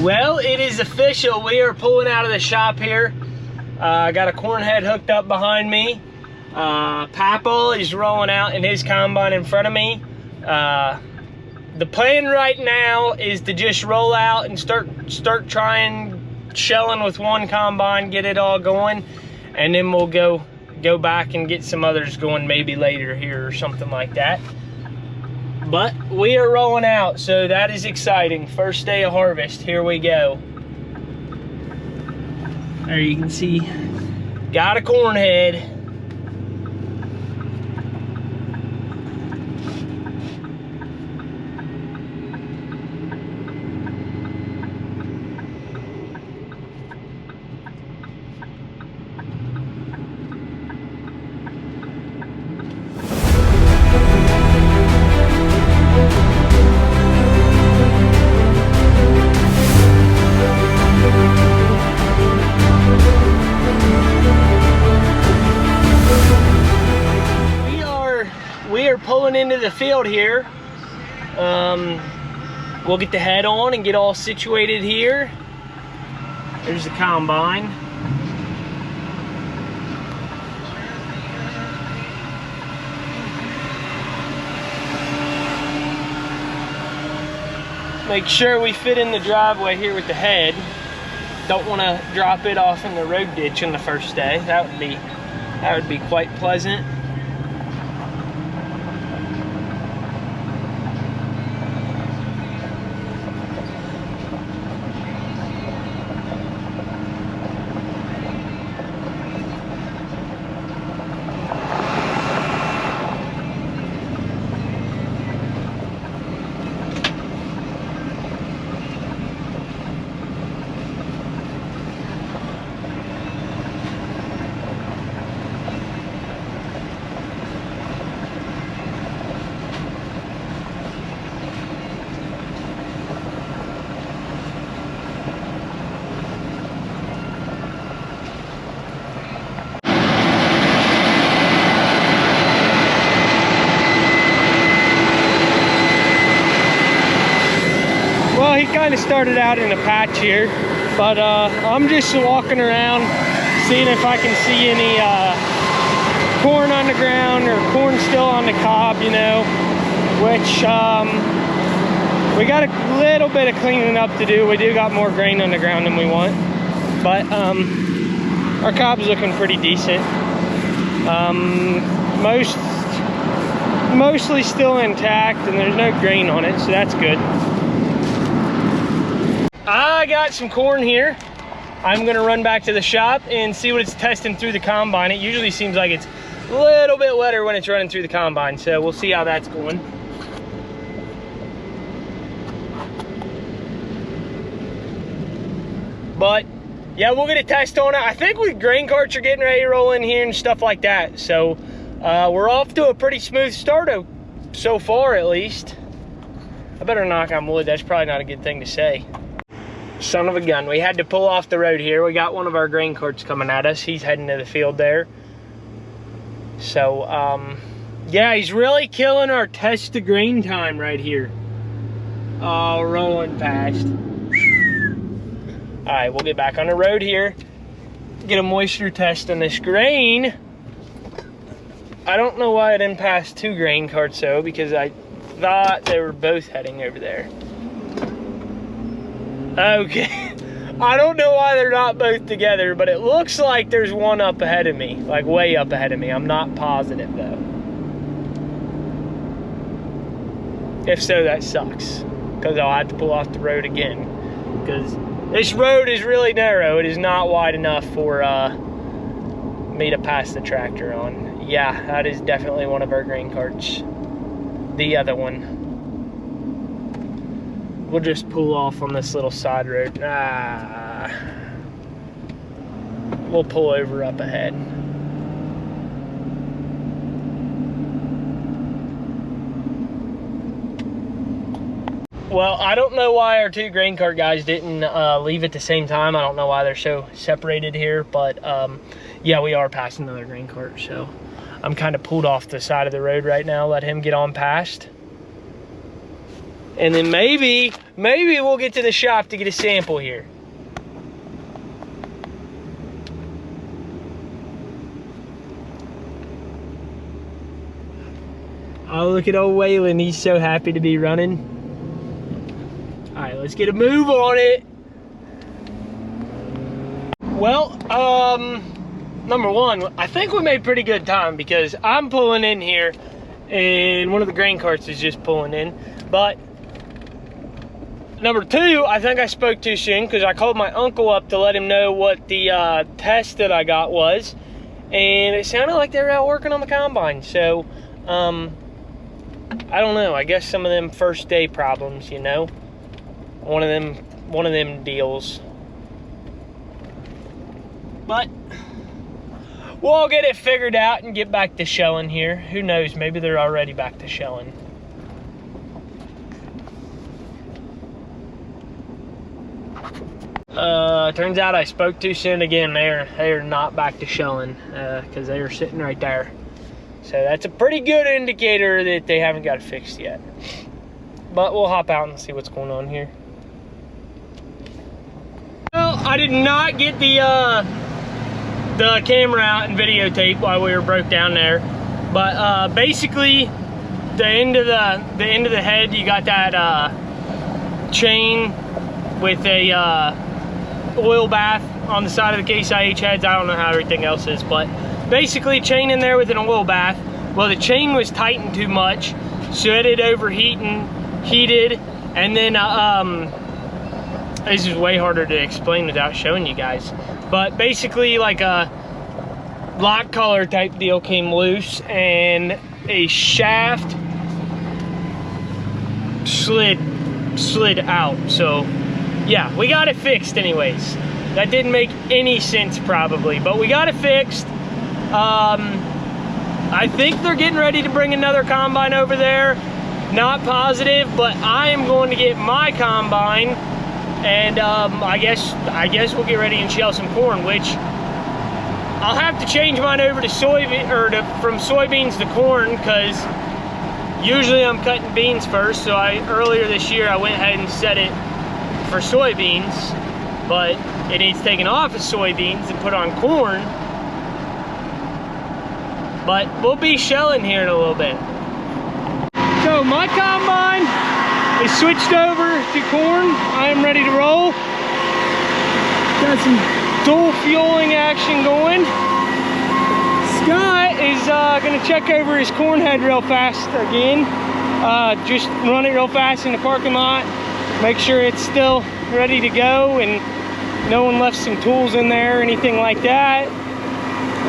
Well, it is official. We are pulling out of the shop here. I got a corn head hooked up behind me. Papa is rolling out in his combine in front of me. The plan right now is to just roll out and start trying shelling with one combine, get it all going, and then we'll go back and get some others going maybe later here or something like that. But we are rolling out, so that is exciting. First day of harvest, here we go. There you can see, got a corn head. We are pulling into the field here. We'll get the head on and get all situated here. There's the combine. Make sure we fit in the driveway here with the head. Don't want to drop it off in the road ditch on the first day. That would be quite pleasant. He kind of started out in a patch here, but I'm just walking around seeing if I can see any corn on the ground or corn still on the cob, you know, which we got a little bit of cleaning up to do. We do got more grain on the ground than we want, but our cob's looking pretty decent. Mostly still intact, and there's no grain on it, so that's good. I got some corn here. I'm gonna run back to the shop and see what it's testing through the combine. It usually seems like it's a little bit wetter when it's running through the combine, so we'll see how that's going. But yeah, we'll get a test on it. I think grain carts are getting ready to roll in here and stuff like that. So we're off to a pretty smooth start so far, at least. I better knock on wood. That's probably not a good thing to say. Son of a gun, we had to pull off the road here. We got one of our grain carts coming at us. He's heading to the field there. So, yeah, he's really killing our test the grain time right here. Oh, rolling past. All right, we'll get back on the road here. Get a moisture test on this grain. I don't know why I didn't pass 2 grain carts though, because I thought they were both heading over there. Okay, I don't know why they're not both together, but it looks like there's one up ahead of me, like way up ahead of me. I'm not positive though. If so, that sucks, because I'll have to pull off the road again, because this road is really narrow. It is not wide enough for me to pass the tractor on. Yeah, that is definitely one of our grain carts. The other one. We'll just pull off on this little side road. We'll pull over up ahead. Well, I don't know why our 2 grain cart guys didn't leave at the same time. I don't know why they're so separated here, but yeah, we are passing another grain cart, so I'm kind of pulled off the side of the road right now, let him get on past. And then maybe we'll get to the shop to get a sample here. Oh, look at old Waylon. He's so happy to be running. All right, let's get a move on it. Well, number one, I think we made pretty good time because I'm pulling in here and one of the grain carts is just pulling in. But number two, I think I spoke too soon because I called my uncle up to let him know what the test that I got was. And it sounded like they were out working on the combine. So, I don't know. I guess some of them first day problems, you know. One of them deals. But we'll get it figured out and get back to shelling here. Who knows? Maybe they're already back to shelling. Turns out I spoke too soon again. They are not back to shelling because they are sitting right there. So that's a pretty good indicator that they haven't got it fixed yet. But we'll hop out and see what's going on here. Well, I did not get the camera out and videotape while we were broke down there. But basically, the end of the head, you got that chain with a oil bath on the side of the Case IH heads. I don't know how everything else is, but basically chain in there with an oil bath. Well, the chain was tightened too much, so it had heated, and then this is way harder to explain without showing you guys. But basically, like a lock collar type deal came loose, and a shaft slid out. So yeah, we got it fixed anyways. That didn't make any sense probably, but we got it fixed. I think they're getting ready to bring another combine over there. Not positive, but I am going to get my combine, and I guess we'll get ready and shell some corn, which I'll have to change mine over to from soybeans to corn, because usually I'm cutting beans first. So earlier this year I went ahead and set it for soybeans, but it needs taken off of soybeans and put on corn. But we'll be shelling here in a little bit. So my combine is switched over to corn. I am ready to roll. Got some dual fueling action going. Scott is gonna check over his corn head real fast again. Just run it real fast in the parking lot. Make sure it's still ready to go and no one left some tools in there or anything like that.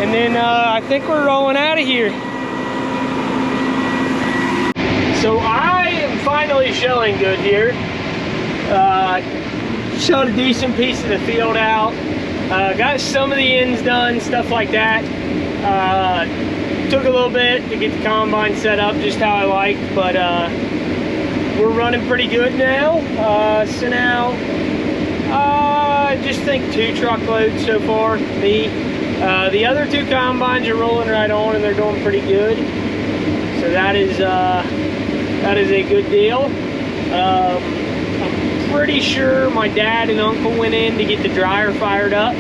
And then I think we're rolling out of here. So I am finally shelling good here. Shelled a decent piece of the field out. Got some of the ends done, stuff like that. Took a little bit to get the combine set up just how I liked, but we're running pretty good now. Sent out, I just think 2 truckloads so far. The other 2 combines are rolling right on and they're doing pretty good. So that is a good deal. I'm pretty sure my dad and uncle went in to get the dryer fired up.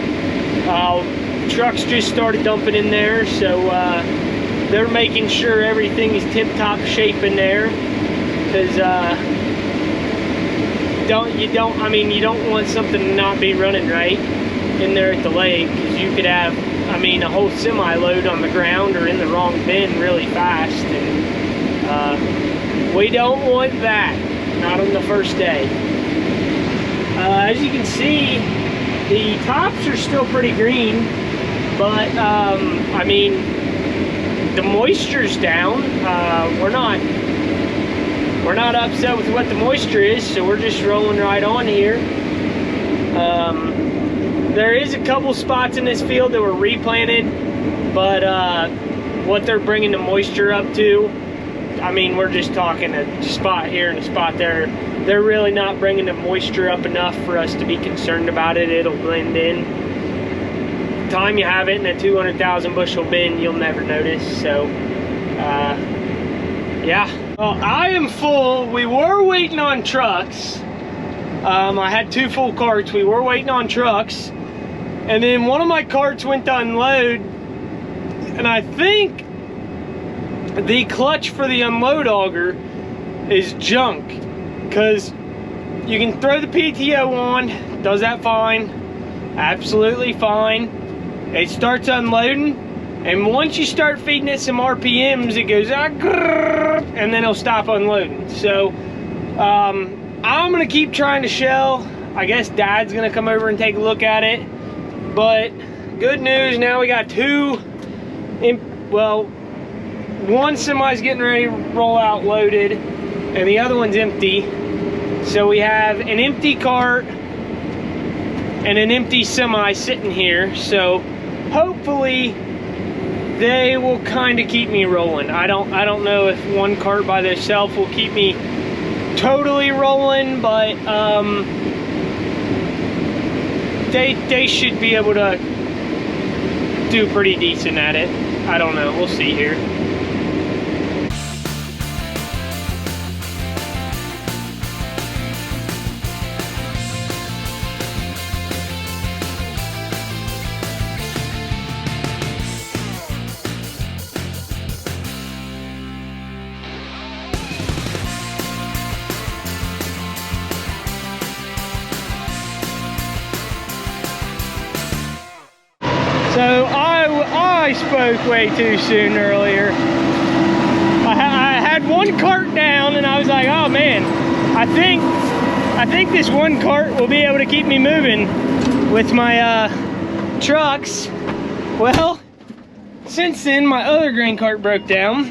Trucks just started dumping in there, so they're making sure everything is tip-top shape in there. Because you don't want something to not be running right in there at the lake, because you could have, a whole semi-load on the ground or in the wrong bin really fast, and we don't want that, not on the first day. As you can see, the tops are still pretty green, but the moisture's down. We're not upset with what the moisture is, so we're just rolling right on here. There is a couple spots in this field that were replanted, but what they're bringing the moisture up to, we're just talking a spot here and a spot there. They're really not bringing the moisture up enough for us to be concerned about it. It'll blend in. The time you have it in a 200,000 bushel bin, you'll never notice. So, yeah. Well, I am full. We were waiting on trucks. I had 2 full carts. We were waiting on trucks. And then one of my carts went to unload. And I think the clutch for the unload auger is junk. Because you can throw the PTO on. Does that fine. Absolutely fine. It starts unloading. And once you start feeding it some RPMs, it goes, and then it'll stop unloading. So I'm gonna keep trying to shell. I guess Dad's gonna come over and take a look at it. But good news, now we got 2, well, one semi's getting ready to roll out loaded, and the other one's empty. So we have an empty cart and an empty semi sitting here. So hopefully they will kind of keep me rolling. I don't know if one cart by itself will keep me totally rolling, but they should be able to do pretty decent at it. I don't know, we'll see here. So I spoke way too soon earlier. I had one cart down and I was like, oh man, I think this one cart will be able to keep me moving with my trucks. Well, since then my other grain cart broke down,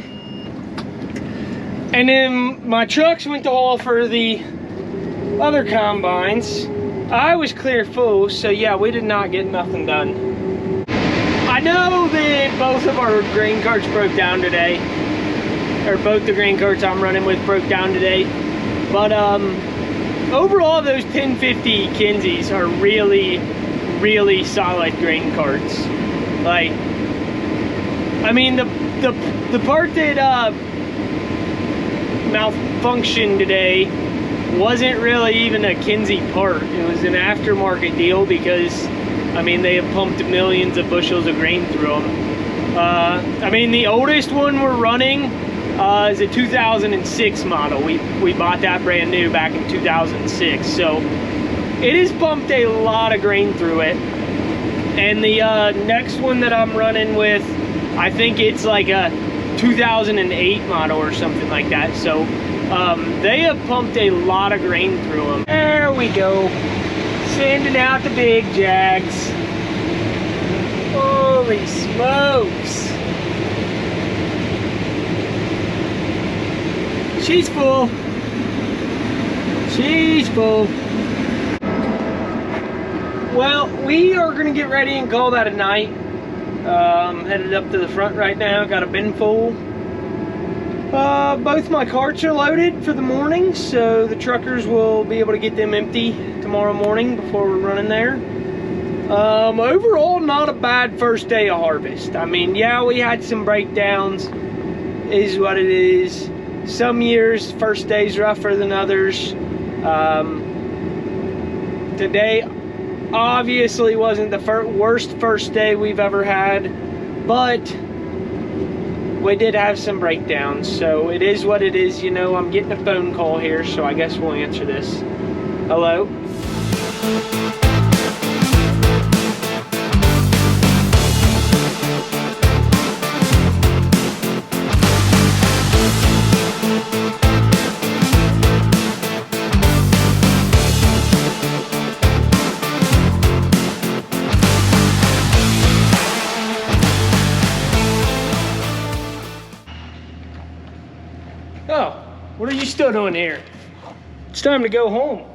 and then my trucks went to haul for the other combines. I was clear full, so yeah, we did not get nothing done. I know that both of our grain carts broke down today, or both the grain carts I'm running with broke down today. But overall, those 1050 Kinseys are really solid grain carts. Like, I mean, the part that malfunctioned today wasn't really even a Kinsey part. It was an aftermarket deal because, I mean, they have pumped millions of bushels of grain through them. I mean, the oldest one we're running is a 2006 model. We bought that brand new back in 2006. So it has pumped a lot of grain through it. And the next one that I'm running with, I think it's like a 2008 model or something like that. So they have pumped a lot of grain through them. There we go. Sending out the big jags. Holy smokes. She's full. She's full. Well, we are gonna get ready and call that a night. Headed up to the front right now, got a bin full. Both my carts are loaded for the morning, so the truckers will be able to get them empty tomorrow morning before we're running there. Overall, not a bad first day of harvest. I mean, yeah, we had some breakdowns, is what it is. Some years, first day's rougher than others. Today obviously wasn't the worst first day we've ever had, but we did have some breakdowns, so it is what it is. You know, I'm getting a phone call here, so I guess we'll answer this. Hello? Oh, what are you still doing here? It's time to go home.